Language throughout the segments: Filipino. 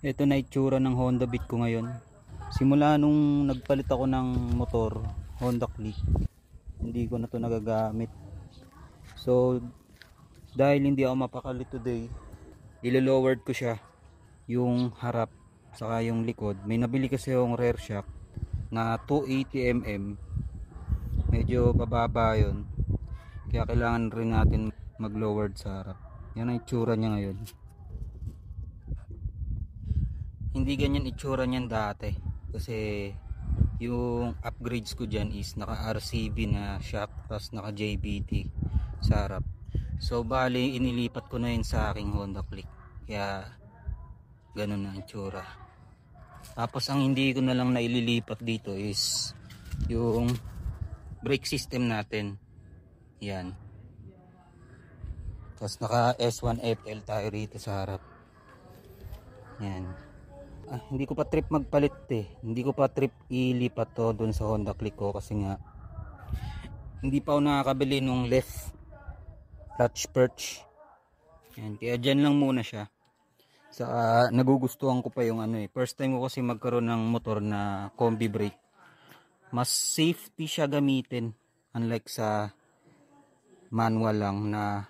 Ito na itsura ng Honda Beat ko ngayon. Simula nung nagpalit ako ng motor, Honda Click, hindi ko na to nagagamit. So dahil hindi ako mapakali today, ilo-lowered ko siya, yung harap saka yung likod. May nabili kasi yung rear shock na 280 mm, medyo bababa yun, kaya kailangan rin natin mag-lowered sa harap. Yan ang itsura niya ngayon. Hindi ganyan itsura niyan dati kasi yung upgrades ko dyan is naka RCB na shock, tapos naka JBT sa harap. So bali inilipat ko na yun sa aking Honda Click, kaya ganun na itsura. Tapos ang hindi ko na lang naililipat dito is yung brake system natin, yan. Tapos naka S1FL tayo rito sa harap, yan. Hindi ko pa trip magpalit hindi ko pa trip ilipat to dun sa Honda Click ko kasi nga hindi pa ako nakakabili nung left clutch perch. Yan, kaya dyan lang muna siya. Sa nagugustuhan ko pa yung first time ko kasi magkaroon ng motor na combi brake. Mas safety siya gamitin, unlike sa manual lang na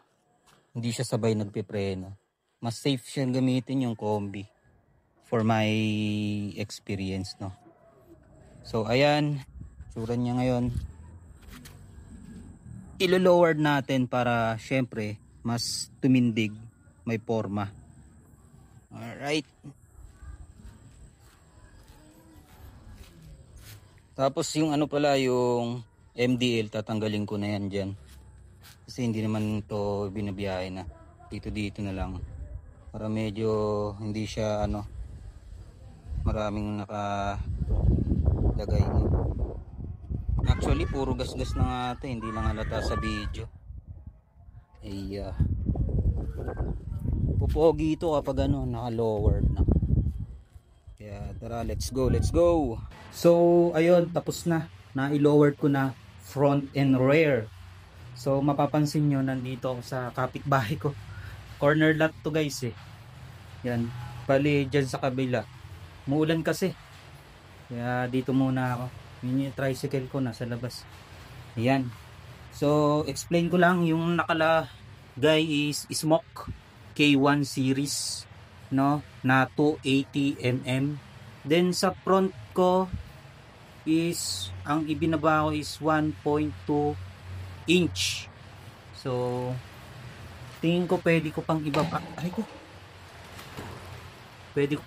hindi siya sabay nagpipreno. Mas safe siya gamitin yung combi, for my experience, no. So ayan, tsura niya ngayon. Ilo-lower natin para syempre mas tumindig, may forma. Alright. Tapos yung pala, yung MDL, tatanggalin ko na yan dyan. Kasi hindi naman to binabiyahe na. Dito na lang. Para medyo hindi siya maraming nakalagay. Actually puro gas-gas na nga ito, hindi lang halata sa video. Pupogi ito kapag naka-lowered na. Kaya tara, let's go. So ayun, tapos na. Na-lowered ko na front and rear. So mapapansin nyo, nandito ako sa kapitbahay ko. Corner lot to guys Yan, bali dyan sa kabila muulan kasi, kaya dito muna ako. Yun yung tricycle ko nasa labas. Ayan, so explain ko lang, yung nakalagay is Smoke K1 series, no, na 280 mm. Then sa front ko is ang ibinaba ko is 1.2 inch. So tingin ko pwede ko pang ibaba. Pwede ko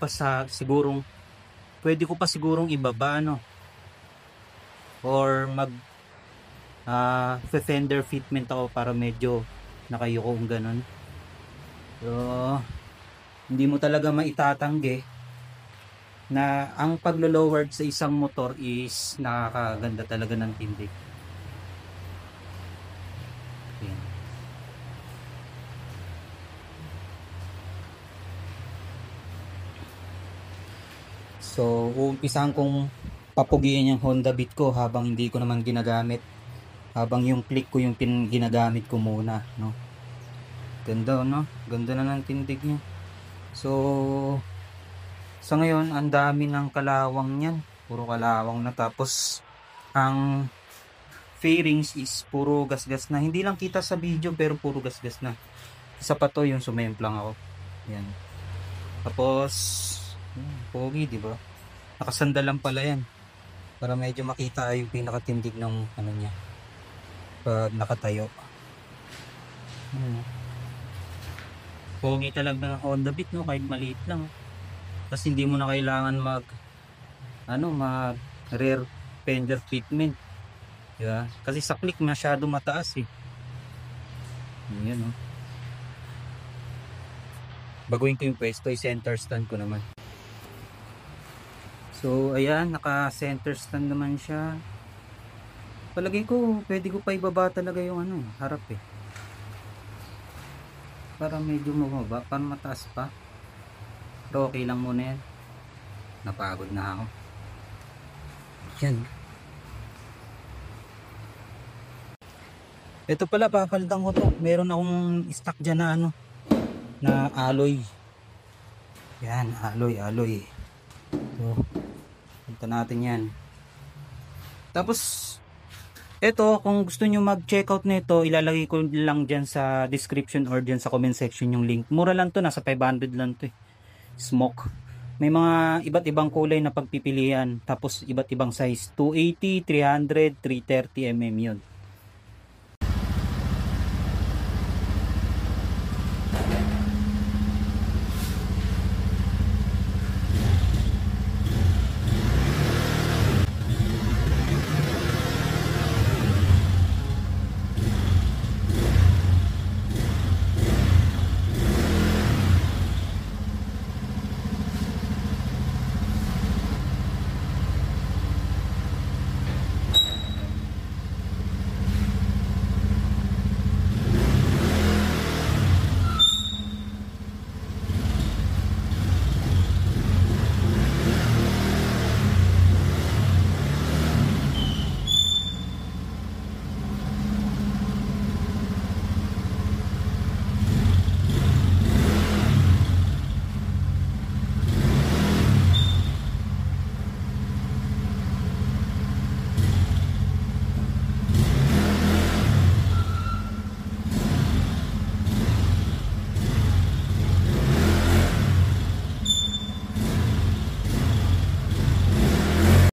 pa sigurong ibaba, or mag fender fitment ako para medyo nakayukong ganun. So hindi mo talaga maitatanggi na ang paglo-lowered sa isang motor is nakakaganda talaga ng tindig. Okay. So uumpisahan kong papugiin yung Honda Beat ko habang hindi ko naman ginagamit, habang yung click ko yung ginagamit ko muna, no. Ganda, no? Ganda na ng tindig niya. So sa ngayon ang dami ng kalawang niyan, puro kalawang na. Tapos ang fairings is puro gasgas na, hindi lang kita sa video pero puro gasgas na. Isa pa to yung sumemplang ako, yan. Tapos pogi, di ba? Nakasandal lang pala yan para medyo makita yung pinakatindig ng niya pag nakatayo. Pogi talaga ng Honda Beat, no, kahit maliit lang. Tapos hindi mo na kailangan mag rear fender fitment, diba? Kasi sa click masyado mataas Yan, baguhin ko yung pwesto, i-center stand ko naman. So ayan, naka center stand naman siya. Palagay ko pwede ko pa ibaba talaga yung harap para medyo mababa, para mataas pa. Pero okay lang muna yan, napagod na ako. Yan. Ito pala, papalitan ko to. Meron akong stock dyan na na alloy. Yan, alloy. So, punta natin yan. Tapos, eto, kung gusto nyo mag-check out nito, ilalagay ko lang dyan sa description or dyan sa comment section yung link. Mura lang to, nasa 500 lang to eh. Smoke. May mga iba't ibang kulay na pagpipilian. Tapos, iba't ibang size. 280, 300, 330 mm yun.